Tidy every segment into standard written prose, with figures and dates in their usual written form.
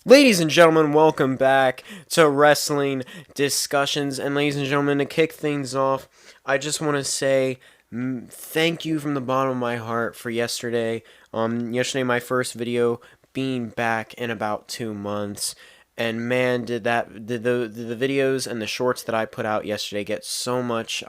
Ladies and gentlemen, welcome back to Wrestling Discussions. And ladies and gentlemen, to kick things off, I just want to say thank you from the bottom of my heart for yesterday. Yesterday, my first video being back in about 2 months. And man, did the videos and the shorts that I put out yesterday get so much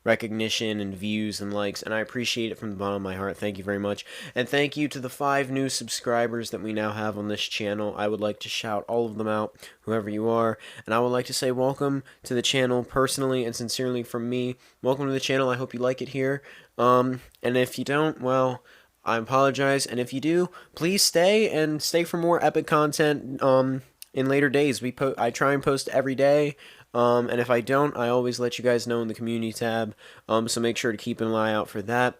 recognition and views and likes, and I appreciate it from the bottom of my heart. Thank you very much. And thank you to the 5 new subscribers that we now have on this channel. I would like to shout all of them out, whoever you are, and I would like to say welcome to the channel personally and sincerely from me. Welcome to the channel. I hope you like it here. And if you don't, well, I apologize, and if you do, please stay for more epic content in later days. I try and post every day. And if I don't, I always let you guys know in the community tab, so make sure to keep an eye out for that.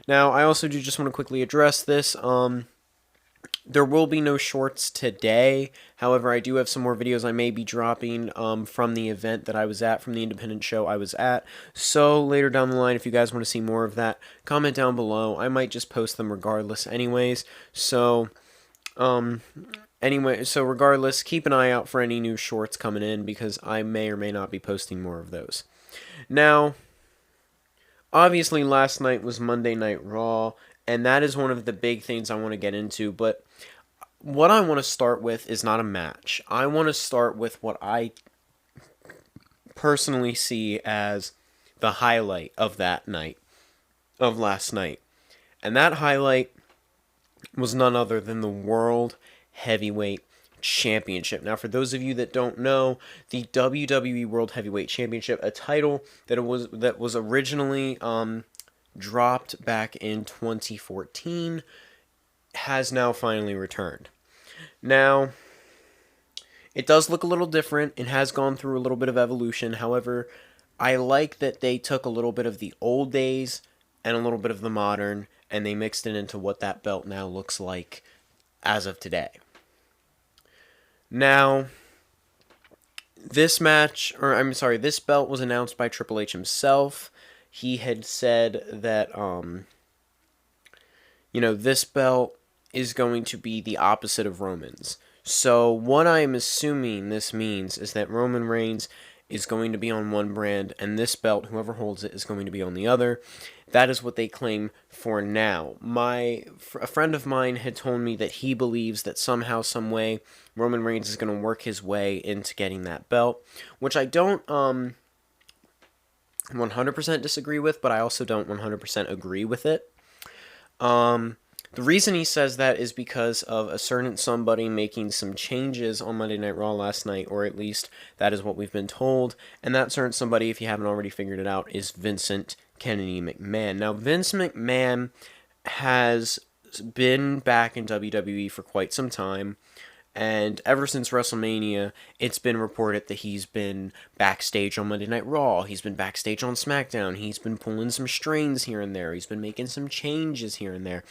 Now, I also do just want to quickly address this. There will be no shorts today. However, I do have some more videos I may be dropping from the event that I was at, from the independent show I was at. So later down the line, if you guys want to see more of that, comment down below. I might just post them regardless anyways. So, regardless, keep an eye out for any new shorts coming in because I may or may not be posting more of those. Now, obviously last night was Monday Night Raw, and that is one of the big things I want to get into, but what I want to start with is not a match. I want to start with what I personally see as the highlight of that night, of last night. And that highlight was none other than the World Heavyweight Championship. Now, for those of you that don't know, the WWE World Heavyweight Championship, a title that was originally dropped back in 2014, has now finally returned. Now, it does look a little different. It has gone through a little bit of evolution. However, I like that they took a little bit of the old days and a little bit of the modern, and they mixed it into what that belt now looks like as of today. Now, this belt was announced by Triple H himself. He had said that, this belt is going to be the opposite of Roman's. So what I'm assuming this means is that Roman Reigns is going to be on one brand, and this belt, whoever holds it, is going to be on the other. That is what they claim for now. A friend of mine had told me that he believes that somehow, some way, Roman Reigns is going to work his way into getting that belt, which I don't 100% disagree with, but I also don't 100% agree with it. The reason he says that is because of a certain somebody making some changes on Monday Night Raw last night, or at least that is what we've been told. And that certain somebody, if you haven't already figured it out, is Vincent Kennedy McMahon. Now, Vince McMahon has been back in WWE for quite some time. And ever since WrestleMania, it's been reported that he's been backstage on Monday Night Raw. He's been backstage on SmackDown. He's been pulling some strings here and there. He's been making some changes here and there.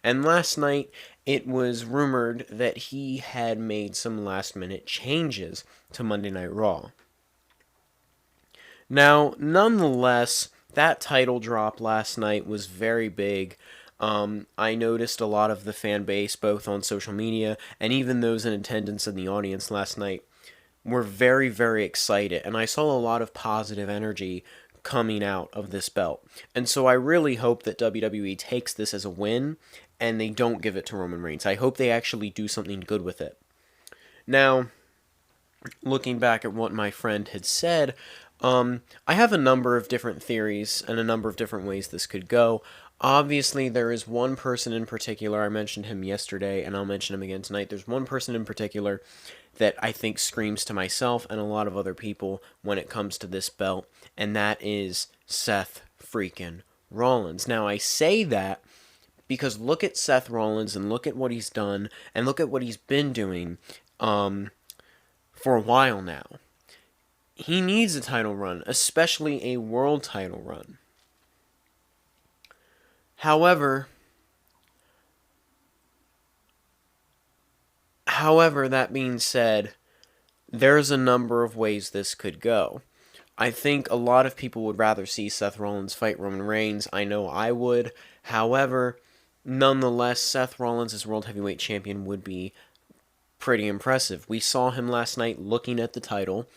And last night, it was rumored that he had made some last-minute changes to Monday Night Raw. Now, nonetheless, that title drop last night was very big. I noticed a lot of the fan base, both on social media and even those in attendance in the audience last night, were very, very excited. And I saw a lot of positive energy coming out of this belt. And so I really hope that WWE takes this as a win and they don't give it to Roman Reigns. I hope they actually do something good with it. Now, looking back at what my friend had said, I have a number of different theories and a number of different ways this could go. Obviously, there is one person in particular, I mentioned him yesterday, and I'll mention him again tonight. There's one person in particular that I think screams to myself and a lot of other people when it comes to this belt, and that is Seth freaking Rollins. Now, I say that because look at Seth Rollins and look at what he's done and look at what he's been doing for a while now. He needs a title run, especially a world title run. However, that being said, there's a number of ways this could go. I think a lot of people would rather see Seth Rollins fight Roman Reigns. I know I would. However, nonetheless, Seth Rollins as World Heavyweight Champion would be pretty impressive. We saw him last night looking at the title.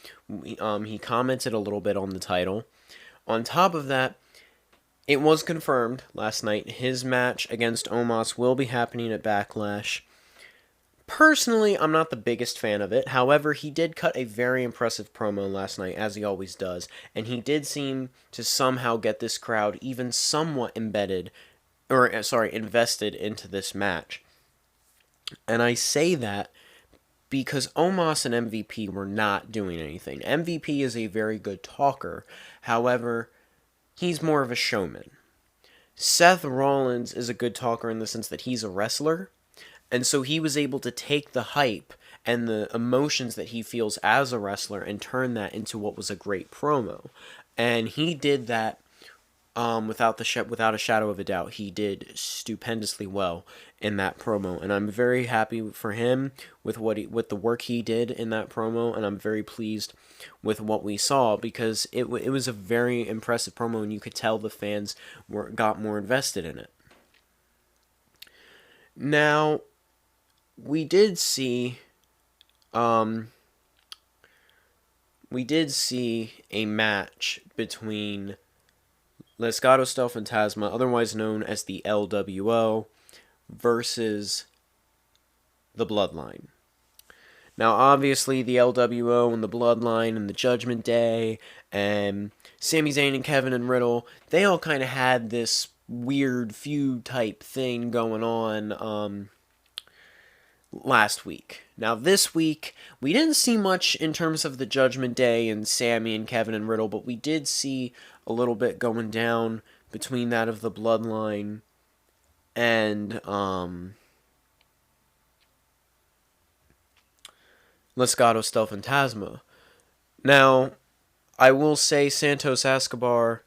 He commented a little bit on the title. On top of that, it was confirmed last night his match against Omos will be happening at Backlash. Personally, I'm not the biggest fan of it. However, he did cut a very impressive promo last night, as he always does, and he did seem to somehow get this crowd even somewhat invested into this match. And I say that because Omos and MVP were not doing anything. MVP is a very good talker. However, he's more of a showman. Seth Rollins is a good talker in the sense that he's a wrestler, and so he was able to take the hype and the emotions that he feels as a wrestler and turn that into what was a great promo. And he did that without a shadow of a doubt. He did stupendously well in that promo, and I'm very happy for him with with the work he did in that promo, and I'm very pleased with what we saw because it was a very impressive promo, and you could tell the fans got more invested in it. Now, we did see a match between Legado del Fantasma, otherwise known as the LWO, versus the Bloodline. Now, obviously, the LWO and the Bloodline and the Judgment Day and Sami Zayn and Kevin and Riddle, they all kind of had this weird feud type thing going on last week. Now, this week, we didn't see much in terms of the Judgment Day and Sami and Kevin and Riddle, but we did see a little bit going down between that of the Bloodline and Legado del Fantasma. Now, I will say Santos Escobar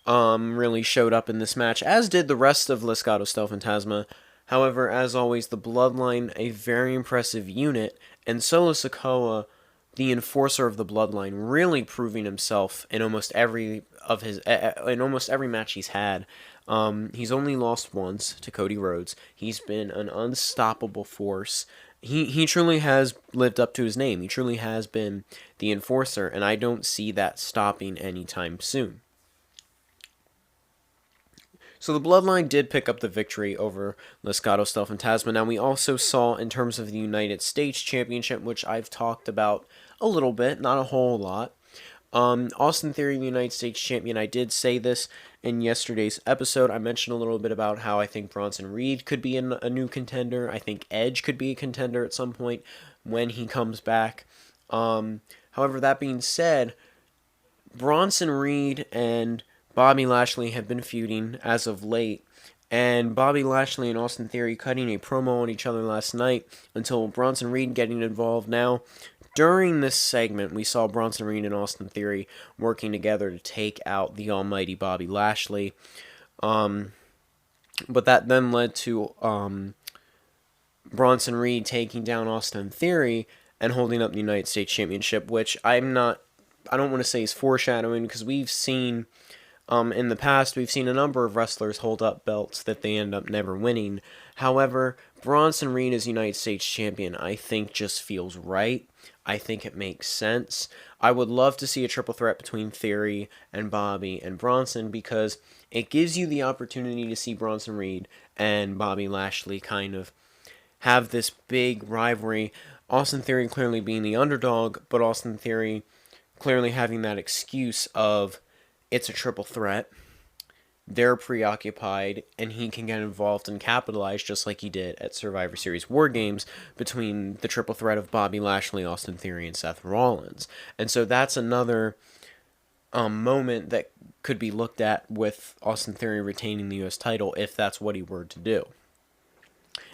really showed up in this match, as did the rest of Legado del Fantasma. However, as always, the Bloodline, a very impressive unit, and Solo Sikoa, the enforcer of the Bloodline, really proving himself in almost every match he's had. He's only lost once to Cody Rhodes. He's been an unstoppable force. He truly has lived up to his name. He truly has been the enforcer, and I don't see that stopping anytime soon. So the Bloodline did pick up the victory over Legado del Fantasma. Now, we also saw, in terms of the United States Championship, which I've talked about a little bit, not a whole lot, Austin Theory, the United States Champion. I did say this in yesterday's episode. I mentioned a little bit about how I think Bronson Reed could be a new contender. I think Edge could be a contender at some point when he comes back. However, that being said, Bronson Reed and Bobby Lashley have been feuding as of late, and Bobby Lashley and Austin Theory cutting a promo on each other last night until Bronson Reed getting involved now. During this segment, we saw Bronson Reed and Austin Theory working together to take out the almighty Bobby Lashley. But that then led to Bronson Reed taking down Austin Theory and holding up the United States Championship, which I don't want to say is foreshadowing, because we've seen in the past, we've seen a number of wrestlers hold up belts that they end up never winning. However, Bronson Reed as United States Champion, I think, just feels right. I think it makes sense. I would love to see a triple threat between Theory and Bobby and Bronson, because it gives you the opportunity to see Bronson Reed and Bobby Lashley kind of have this big rivalry. Austin Theory clearly being the underdog, but Austin Theory clearly having that excuse of it's a triple threat, they're preoccupied, and he can get involved and capitalize just like he did at Survivor Series War Games between the triple threat of Bobby Lashley, Austin Theory, and Seth Rollins. And so that's another moment that could be looked at with Austin Theory retaining the U.S. title if that's what he were to do.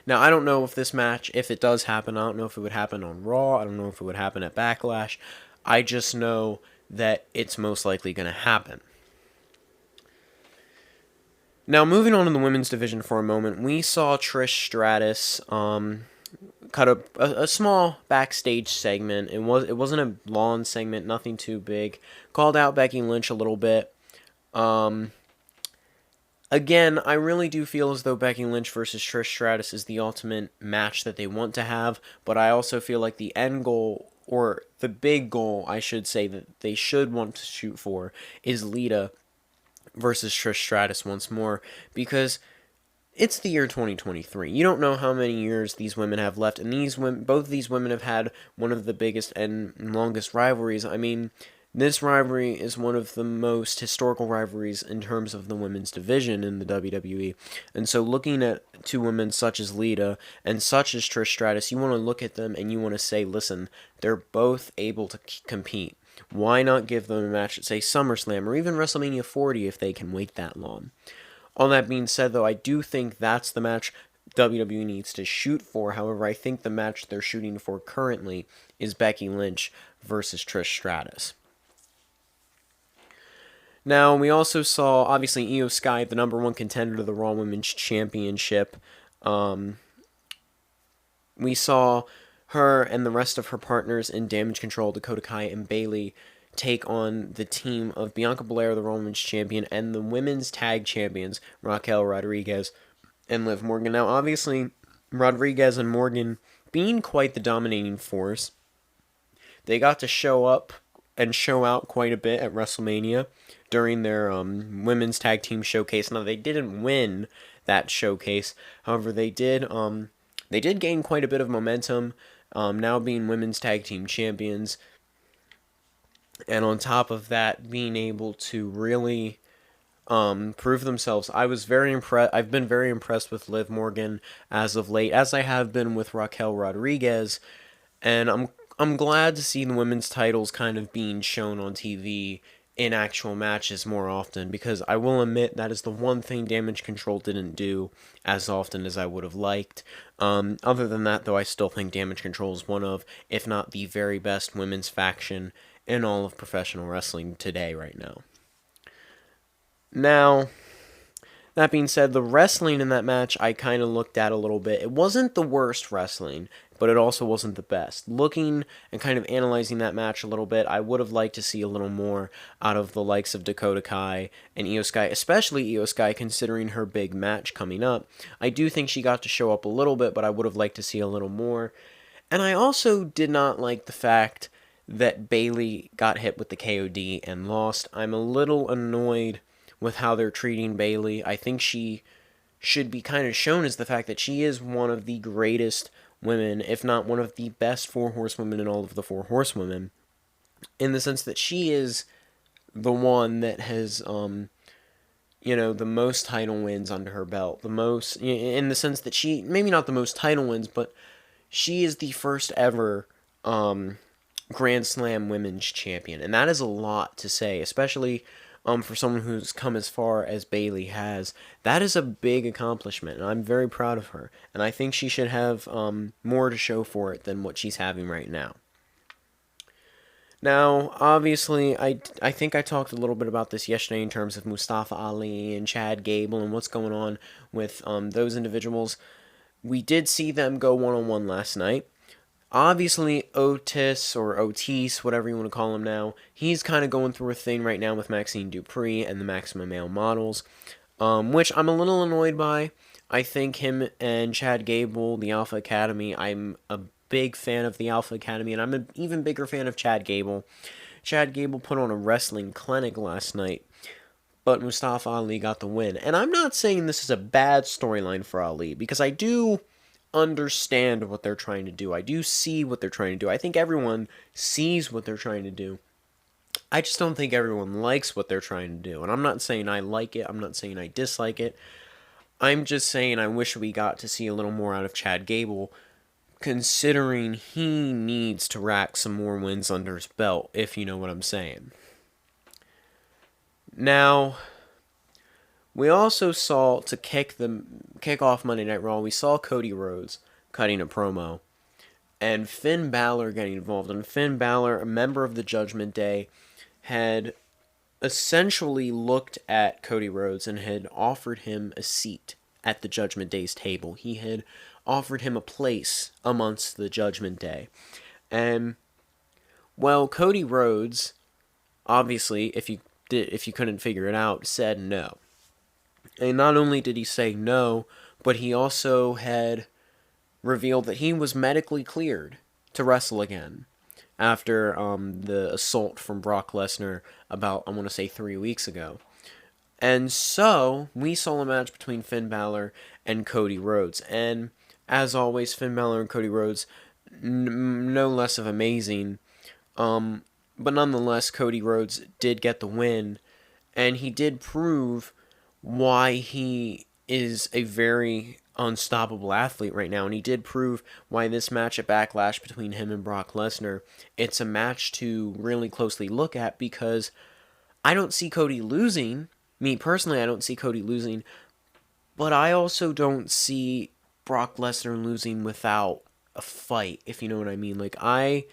Now, I don't know if this match, if it does happen, I don't know if it would happen on Raw, I don't know if it would happen at Backlash. I just know that it's most likely going to happen. Now, moving on to the women's division for a moment, we saw Trish Stratus cut a small backstage segment. It wasn't a long segment, nothing too big. Called out Becky Lynch a little bit. Again, I really do feel as though Becky Lynch versus Trish Stratus is the ultimate match that they want to have, but I also feel like the end goal, or the big goal, I should say, that they should want to shoot for is Lita versus Trish Stratus once more, because it's the year 2023. You don't know how many years these women have left, and both of these women have had one of the biggest and longest rivalries. I mean, this rivalry is one of the most historical rivalries in terms of the women's division in the WWE. And so looking at two women such as Lita and such as Trish Stratus, you want to look at them and you want to say, listen, they're both able to compete. Why not give them a match at, say, SummerSlam or even WrestleMania 40 if they can wait that long? All that being said, though, I do think that's the match WWE needs to shoot for. However, I think the match they're shooting for currently is Becky Lynch versus Trish Stratus. Now, we also saw, obviously, Io Sky, the number one contender to the Raw Women's Championship. We saw her and the rest of her partners in Damage Control, Dakota Kai and Bayley, take on the team of Bianca Belair, the Raw Women's Champion, and the Women's Tag Champions, Raquel Rodriguez and Liv Morgan. Now, obviously, Rodriguez and Morgan, being quite the dominating force, they got to show up and show out quite a bit at WrestleMania during their women's tag team showcase. Now, they didn't win that showcase. However, they did gain quite a bit of momentum, now being women's tag team champions. And on top of that, being able to really prove themselves. I've been very impressed with Liv Morgan as of late, as I have been with Raquel Rodriguez. And I'm glad to see the women's titles kind of being shown on TV in actual matches more often, because I will admit that is the one thing Damage Control didn't do as often as I would have liked. Other than that, though, I still think Damage Control is one of, if not the very best women's faction in all of professional wrestling today right now. Now, that being said, the wrestling in that match I kind of looked at a little bit. It wasn't the worst wrestling, but it also wasn't the best. Looking and kind of analyzing that match a little bit, I would have liked to see a little more out of the likes of Dakota Kai and Io Sky, especially Io Sky, considering her big match coming up. I do think she got to show up a little bit, but I would have liked to see a little more. And I also did not like the fact that Bayley got hit with the KOD and lost. I'm a little annoyed with how they're treating Bayley. I think she should be kind of shown as the fact that she is one of the greatest women, if not one of the best four horsewomen in all of the four horsewomen, in the sense that she is the one that has, the most title wins under her belt. The most, in the sense that she, maybe not the most title wins, but she is the first ever, Grand Slam Women's Champion. And that is a lot to say, especially for someone who's come as far as Bayley has. That is a big accomplishment, and I'm very proud of her. And I think she should have more to show for it than what she's having right now. Now, obviously, I think I talked a little bit about this yesterday in terms of Mustafa Ali and Chad Gable and what's going on with those individuals. We did see them go one-on-one last night. Obviously, Otis, or Otis, whatever you want to call him now, he's kind of going through a thing right now with Maxine Dupree and the Maximum Male Models, which I'm a little annoyed by. I think him and Chad Gable, the Alpha Academy, I'm a big fan of the Alpha Academy, and I'm an even bigger fan of Chad Gable. Chad Gable put on a wrestling clinic last night, but Mustafa Ali got the win. And I'm not saying this is a bad storyline for Ali, because I do understand what they're trying to do. I do see what they're trying to do. I think everyone sees what they're trying to do. I just don't think everyone likes what they're trying to do. And I'm not saying I like it. I'm not saying I dislike it. I'm just saying I wish we got to see a little more out of Chad Gable, considering he needs to rack some more wins under his belt, if you know what I'm saying. Now, we also saw, to kick off Monday Night Raw, we saw Cody Rhodes cutting a promo, and Finn Balor getting involved. And Finn Balor, a member of the Judgment Day, had essentially looked at Cody Rhodes and had offered him a seat at the Judgment Day's table. He had offered him a place amongst the Judgment Day. And, well, Cody Rhodes, obviously, if you couldn't figure it out, said no. And not only did he say no, but he also had revealed that he was medically cleared to wrestle again after the assault from Brock Lesnar about, I want to say, 3 weeks ago. And so, we saw a match between Finn Balor and Cody Rhodes. And, as always, Finn Balor and Cody Rhodes, no less of amazing. But nonetheless, Cody Rhodes did get the win. And he did prove why he is a very unstoppable athlete right now. And he did prove why this match at Backlash between him and Brock Lesnar, it's a match to really closely look at, because I don't see Cody losing. Me personally, I don't see Cody losing, but I also don't see Brock Lesnar losing without a fight, if you know what I mean. Like, I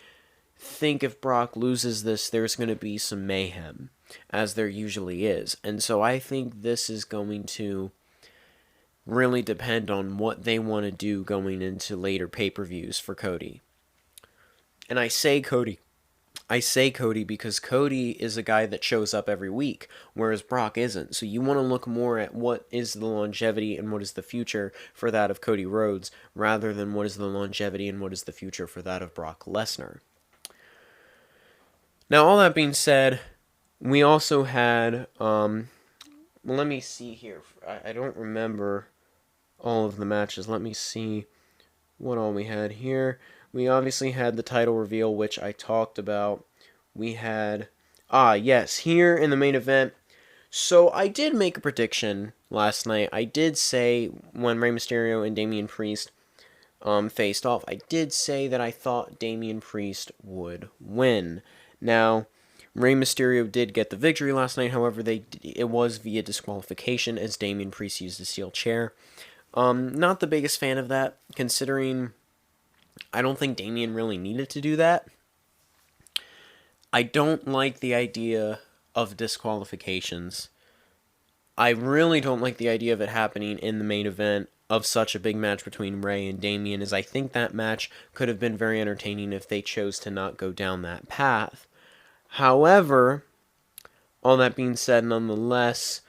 think if Brock loses this, there's going to be some mayhem, as there usually is. And so I think this is going to really depend on what they want to do going into later pay-per-views for Cody. And I say Cody because Cody is a guy that shows up every week, whereas Brock isn't. So you want to look more at what is the longevity and what is the future for that of Cody Rhodes, rather than what is the longevity and what is the future for that of Brock Lesnar. Now, all that being said, we also had, let me see here. I don't remember all of the matches. Let me see what all we had here. We obviously had the title reveal, which I talked about. We had, yes, here in the main event. So I did make a prediction last night. I did say when Rey Mysterio and Damian Priest faced off, I did say that I thought Damian Priest would win. Now, Rey Mysterio did get the victory last night. However, it was via disqualification, as Damian Priest used a steel chair. Not the biggest fan of that, considering I don't think Damian really needed to do that. I don't like the idea of disqualifications. I really don't like the idea of it happening in the main event of such a big match between Rey and Damian, as I think that match could have been very entertaining if they chose to not go down that path. However, all that being said, nonetheless,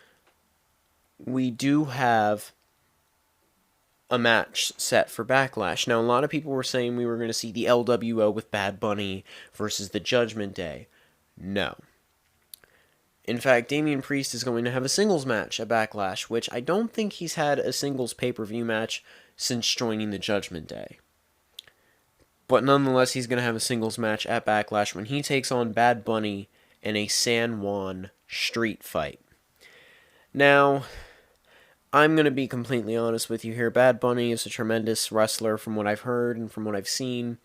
we do have a match set for Backlash. Now, a lot of people were saying we were going to see the LWO with Bad Bunny versus the Judgment Day. No. In fact, Damian Priest is going to have a singles match at Backlash, which I don't think he's had a singles pay-per-view match since joining the Judgment Day. But nonetheless, he's going to have a singles match at Backlash when he takes on Bad Bunny in a San Juan street fight. Now, I'm going to be completely honest with you here. Bad Bunny is a tremendous wrestler from what I've heard and from what I've seen,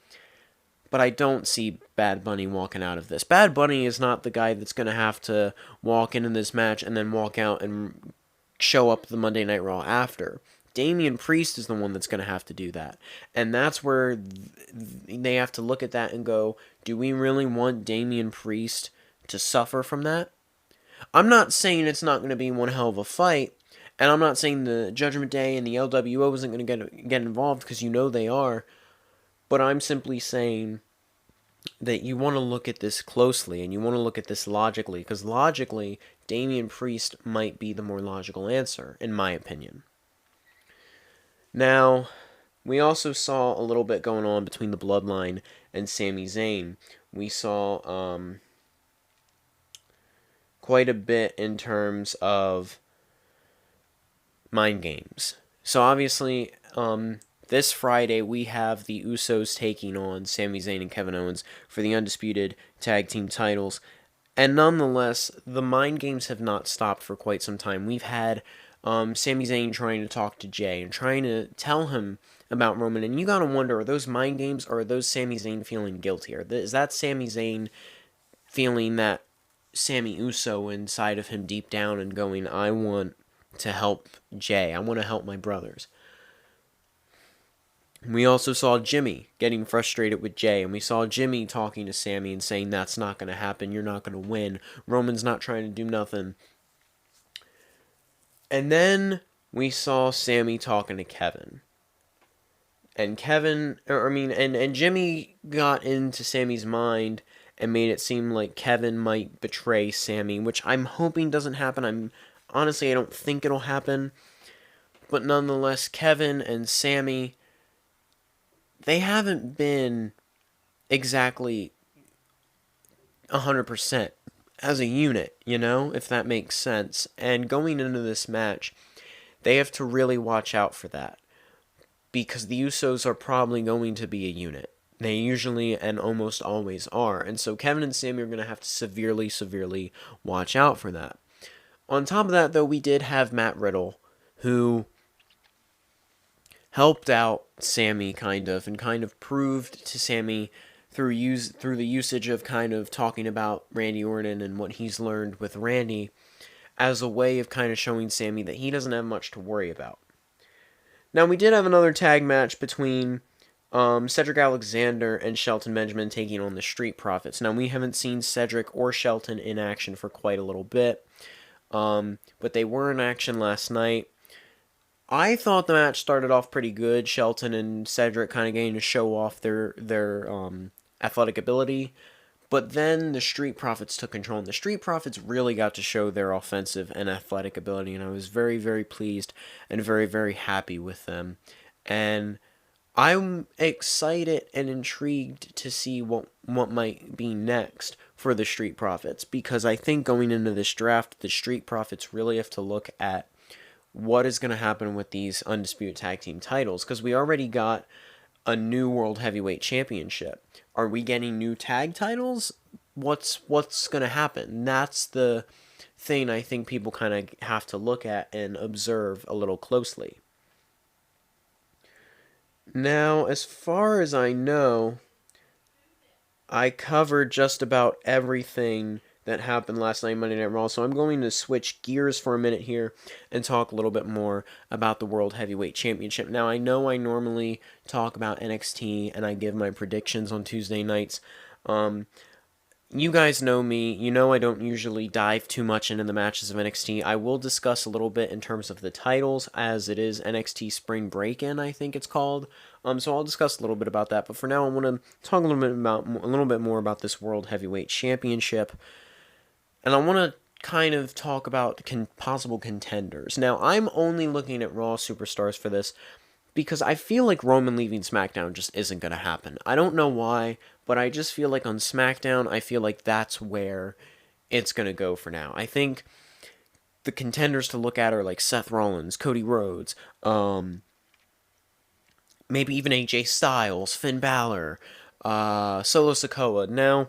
but I don't see Bad Bunny walking out of this. Bad Bunny is not the guy that's going to have to walk into this match and then walk out and show up the Monday Night Raw after. Damian Priest is the one that's going to have to do that. And that's where they have to look at that and go, do we really want Damian Priest to suffer from that? I'm not saying it's not going to be one hell of a fight, and I'm not saying the Judgment Day and the LWO isn't going to get involved, because you know they are, but I'm simply saying that you want to look at this closely, and you want to look at this logically, because logically, Damian Priest might be the more logical answer, in my opinion. Now, we also saw a little bit going on between the Bloodline and Sami Zayn. We saw quite a bit in terms of mind games. So obviously, this Friday we have the Usos taking on Sami Zayn and Kevin Owens for the undisputed tag team titles. And nonetheless, the mind games have not stopped for quite some time. We've had Sami Zayn trying to talk to Jay and trying to tell him about Roman. And you gotta wonder, are those mind games, or are those Sami Zayn feeling guilty? Is that Sami Zayn feeling that Sami Uso inside of him deep down and going, I want to help Jay. I want to help my brothers. We also saw Jimmy getting frustrated with Jay, and we saw Jimmy talking to Sami and saying that's not going to happen, you're not going to win, Roman's not trying to do nothing. And then we saw Sami talking to Kevin. And and Jimmy got into Sami's mind and made it seem like Kevin might betray Sami, which I'm hoping doesn't happen. honestly, I don't think it'll happen. But nonetheless, Kevin and Sami, they haven't been exactly 100% as a unit, if that makes sense. And going into this match, they have to really watch out for that, because the Usos are probably going to be a unit. They usually and almost always are. And so Kevin and Sami are going to have to severely, severely watch out for that. On top of that, though, we did have Matt Riddle, who helped out Sami and kind of proved to Sami through the usage of kind of talking about Randy Orton and what he's learned with Randy as a way of kind of showing Sami that he doesn't have much to worry about. Now, we did have another tag match between Cedric Alexander and Shelton Benjamin taking on the Street Profits. Now, we haven't seen Cedric or Shelton in action for quite a little bit, but they were in action last night. I thought the match started off pretty good. Shelton and Cedric kind of getting to show off their athletic ability. But then the Street Profits took control, and the Street Profits really got to show their offensive and athletic ability, and I was very, very pleased and very, very happy with them. And I'm excited and intrigued to see what might be next for the Street Profits, because I think going into this draft, the Street Profits really have to look at what is going to happen with these Undisputed Tag Team titles, because we already got a new World Heavyweight Championship. Are we getting new tag titles? What's going to happen? That's the thing I think people kind of have to look at and observe a little closely. Now, as far as I know, I covered just about everything that happened last night, Monday Night Raw, so I'm going to switch gears for a minute here and talk a little bit more about the World Heavyweight Championship. Now, I know I normally talk about NXT and I give my predictions on Tuesday nights. You guys know me. You know I don't usually dive too much into the matches of NXT. I will discuss a little bit in terms of the titles, as it is NXT Spring Break-In, I think it's called. So I'll discuss a little bit about that. But for now, I want to talk a little bit more about this World Heavyweight Championship. And I want to kind of talk about possible contenders. Now, I'm only looking at Raw Superstars for this because I feel like Roman leaving SmackDown just isn't going to happen. I don't know why, but I just feel like on SmackDown, I feel like that's where it's going to go for now. I think the contenders to look at are like Seth Rollins, Cody Rhodes, maybe even AJ Styles, Finn Balor, Solo Sikoa. Now,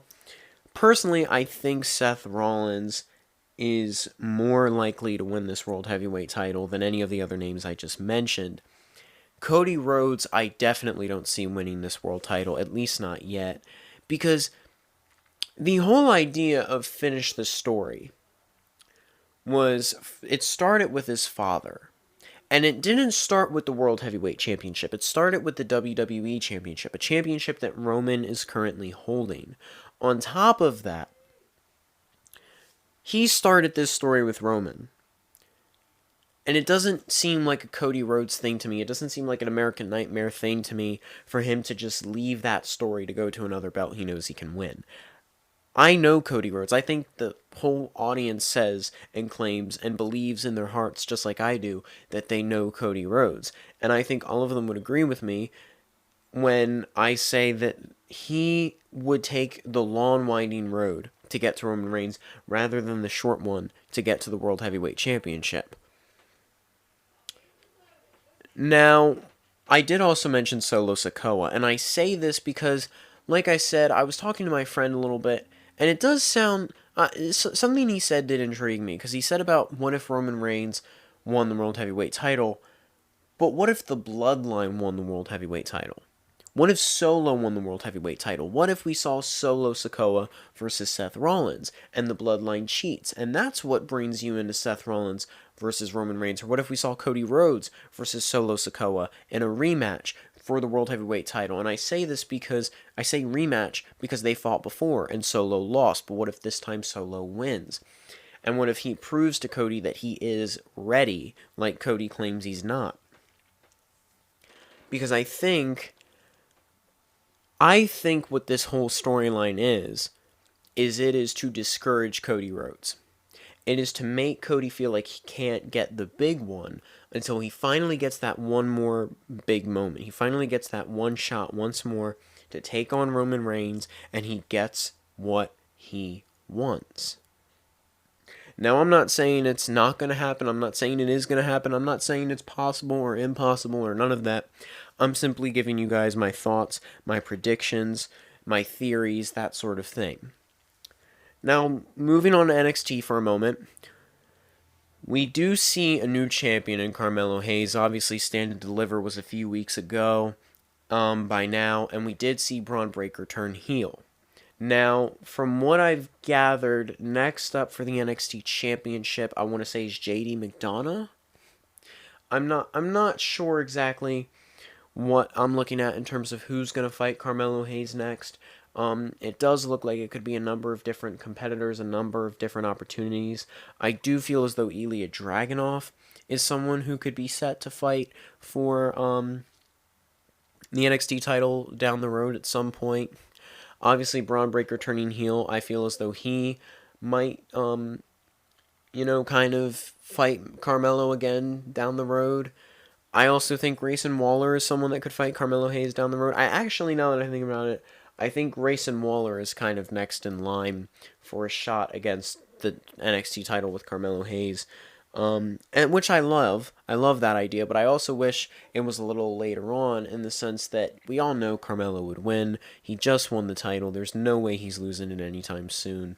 personally, I think Seth Rollins is more likely to win this World Heavyweight title than any of the other names I just mentioned. Cody Rhodes, I definitely don't see winning this world title, at least not yet, because the whole idea of Finish the Story was, it started with his father. And it didn't start with the World Heavyweight Championship. It started with the WWE Championship, a championship that Roman is currently holding. On top of that, he started this story with Roman. And it doesn't seem like a Cody Rhodes thing to me. It doesn't seem like an American Nightmare thing to me for him to just leave that story to go to another belt he knows he can win. I know Cody Rhodes. I think the whole audience says and claims and believes in their hearts, just like I do, that they know Cody Rhodes. And I think all of them would agree with me when I say that he would take the long, winding road to get to Roman Reigns rather than the short one to get to the World Heavyweight Championship. Now, I did also mention Solo Sikoa, and I say this because, like I said, I was talking to my friend a little bit, and it does sound, something he said did intrigue me, because he said about what if Roman Reigns won the World Heavyweight title, but what if the Bloodline won the World Heavyweight title? What if Solo won the World Heavyweight title? What if we saw Solo Sikoa versus Seth Rollins, and the Bloodline cheats? And that's what brings you into Seth Rollins versus Roman Reigns. Or what if we saw Cody Rhodes versus Solo Sikoa in a rematch for the World Heavyweight title? And I say this because, I say rematch because they fought before, and Solo lost. But what if this time Solo wins? And what if he proves to Cody that he is ready, like Cody claims he's not? Because I think what this whole storyline is it is to discourage Cody Rhodes. It is to make Cody feel like he can't get the big one until he finally gets that one more big moment. He finally gets that one shot once more to take on Roman Reigns, and he gets what he wants. Now, I'm not saying it's not going to happen. I'm not saying it is going to happen. I'm not saying it's possible or impossible or none of that. I'm simply giving you guys my thoughts, my predictions, my theories, that sort of thing. Now, moving on to NXT for a moment, we do see a new champion in Carmelo Hayes. Obviously, Stand and Deliver was a few weeks ago by now, and we did see Braun Breaker turn heel. Now, from what I've gathered, next up for the NXT Championship, I want to say is JD McDonough. I'm not sure exactly what I'm looking at in terms of who's going to fight Carmelo Hayes next. It does look like it could be a number of different competitors, a number of different opportunities. I do feel as though Ilya Dragunov is someone who could be set to fight for the NXT title down the road at some point. Obviously, Braun Breaker turning heel, I feel as though he might, kind of fight Carmelo again down the road. I also think Grayson Waller is someone that could fight Carmelo Hayes down the road. I actually, now that I think about it, I think Grayson Waller is kind of next in line for a shot against the NXT title with Carmelo Hayes. And which I love. I love that idea, but I also wish it was a little later on in the sense that we all know Carmelo would win. He just won the title. There's no way he's losing it anytime soon.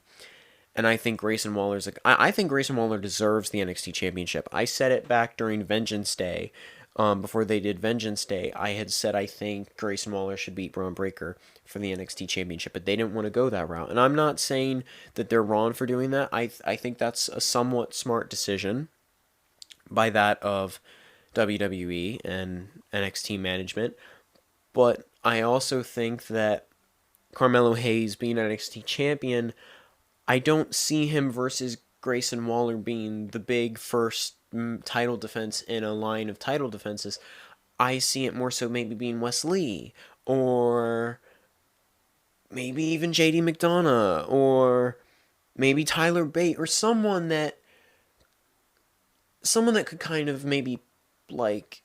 And I think Grayson Waller's I think Grayson Waller deserves the NXT championship. I said it back during Vengeance Day. Before they did Vengeance Day, I had said I think Grayson Waller should beat Braun Breaker for the NXT Championship, but they didn't want to go that route. And I'm not saying that they're wrong for doing that. I think that's a somewhat smart decision by that of WWE and NXT management. But I also think that Carmelo Hayes being NXT champion, I don't see him versus Grayson Waller being the big first title defense in a line of title defenses. I see it more so maybe being Wes Lee, or maybe even JD McDonough, or maybe Tyler Bate, or someone that could kind of maybe like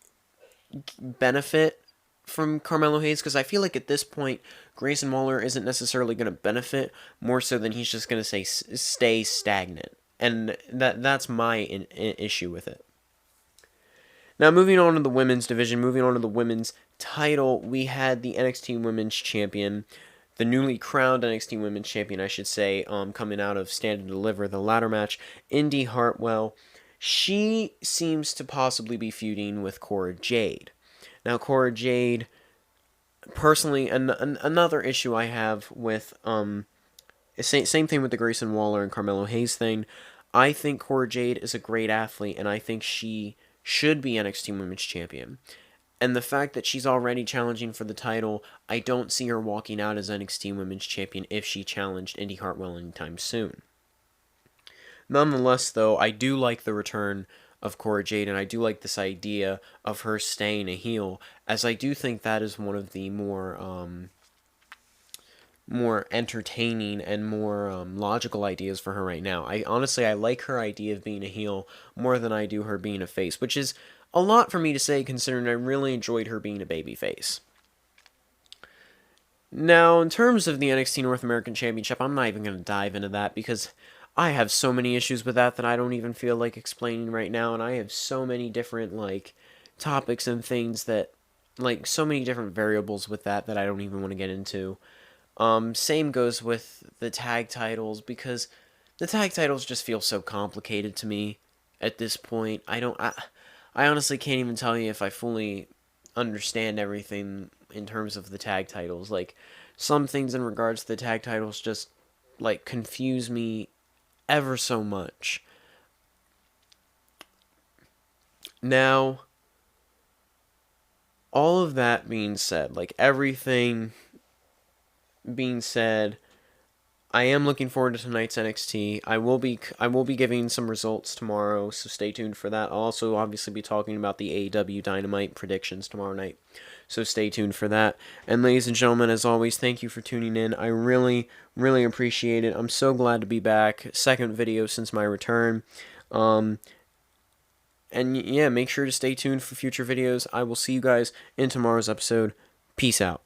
benefit from Carmelo Hayes, because I feel like at this point Grayson Waller isn't necessarily going to benefit more so than he's just going to stay stagnant. And that's my issue with it. Now, moving on to the women's division, moving on to the women's title, we had the NXT Women's Champion, the newly crowned NXT Women's Champion, I should say, coming out of Stand and Deliver, the ladder match, Indy Hartwell. She seems to possibly be feuding with Cora Jade. Now, Cora Jade, personally, another issue I have with, same thing with the Grayson Waller and Carmelo Hayes thing. I think Cora Jade is a great athlete, and I think she should be NXT Women's Champion. And the fact that she's already challenging for the title, I don't see her walking out as NXT Women's Champion if she challenged Indy Hartwell anytime soon. Nonetheless, though, I do like the return of Cora Jade, and I do like this idea of her staying a heel, as I do think that is one of the more entertaining and more logical ideas for her right now. I like her idea of being a heel more than I do her being a face, which is a lot for me to say considering I really enjoyed her being a babyface. Now, in terms of the NXT North American Championship, I'm not even going to dive into that because I have so many issues with that I don't even feel like explaining right now, and I have so many different topics and things that so many different variables with that I don't even want to get into. Same goes with the tag titles, because the tag titles just feel so complicated to me at this point. I honestly can't even tell you if I fully understand everything in terms of the tag titles. Some things in regards to the tag titles just, confuse me ever so much. Now, all of that being said, everything being said, I am looking forward to tonight's NXT. I will be giving some results tomorrow, so stay tuned for that. I'll also obviously be talking about the AEW Dynamite predictions tomorrow night. so stay tuned for that. And ladies and gentlemen, as always, thank you for tuning in. I really, really appreciate it. I'm so glad to be back. Second video since my return. And yeah, make sure to stay tuned for future videos. I will see you guys in tomorrow's episode. Peace out.